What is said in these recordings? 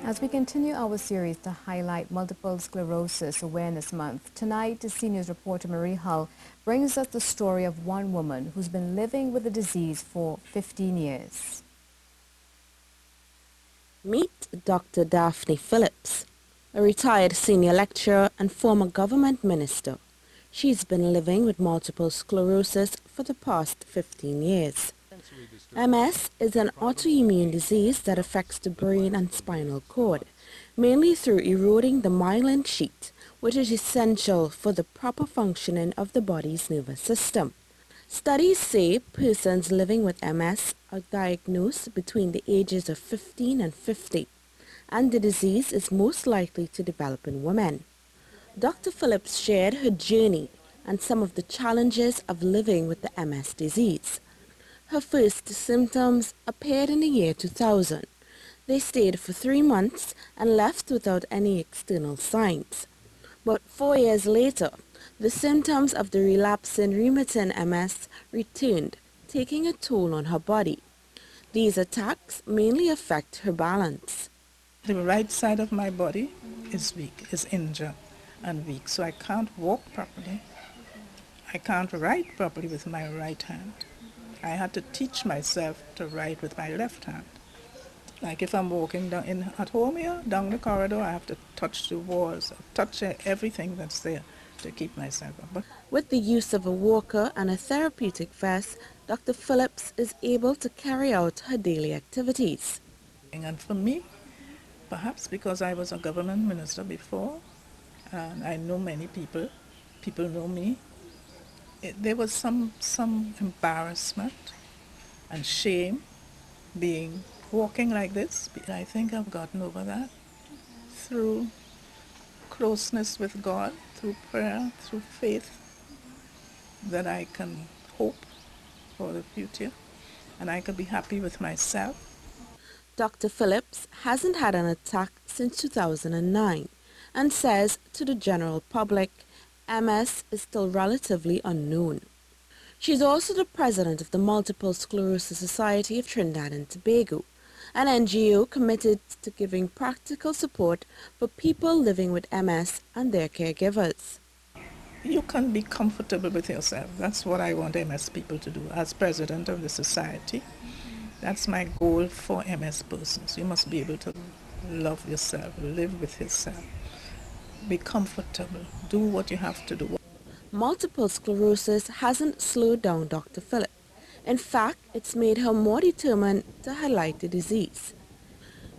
As we continue our series to highlight Multiple Sclerosis Awareness Month, tonight seniors reporter Marie Hull brings us the story of one woman who's been living with the disease for 15 years. Meet Dr. Daphne Phillips, a retired senior lecturer and former government minister. She's been living with multiple sclerosis for the past 15 years. MS is an autoimmune disease that affects the brain and spinal cord, mainly through eroding the myelin sheath, which is essential for the proper functioning of the body's nervous system. Studies say persons living with MS are diagnosed between the ages of 15 and 50, and the disease is most likely to develop in women. Dr. Phillips shared her journey and some of the challenges of living with the MS disease. Her first symptoms appeared in the year 2000. They stayed for 3 months and left without any external signs. But 4 years later, the symptoms of the relapsing remitting MS returned, taking a toll on her body. These attacks mainly affect her balance. The right side of my body is weak, is injured and weak, so I can't walk properly. I can't write properly with my right hand. I had to teach myself to write with my left hand. Like if I'm walking at home here, down the corridor, I have to touch the walls, touch everything that's there to keep myself up. With the use of a walker and a therapeutic vest, Dr. Phillips is able to carry out her daily activities. And for me, perhaps because I was a government minister before, and I know many people know me, there was some embarrassment and shame walking like this. I think I've gotten over that through closeness with God, through prayer, through faith, that I can hope for the future and I can be happy with myself. Dr. Phillips hasn't had an attack since 2009 and says to the general public, MS is still relatively unknown. She's also the president of the Multiple Sclerosis Society of Trinidad and Tobago, an NGO committed to giving practical support for people living with MS and their caregivers. You can be comfortable with yourself. That's what I want MS people to do. As president of the society, that's my goal for MS persons. You must be able to love yourself, live with yourself, be comfortable, do what you have to do. Multiple sclerosis hasn't slowed down Dr. Phillips. In fact, it's made her more determined to highlight the disease.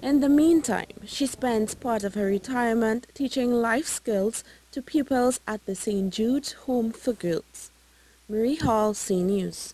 In the meantime, she spends part of her retirement teaching life skills to pupils at the St. Jude's Home for Girls. Marie Hall, CNews.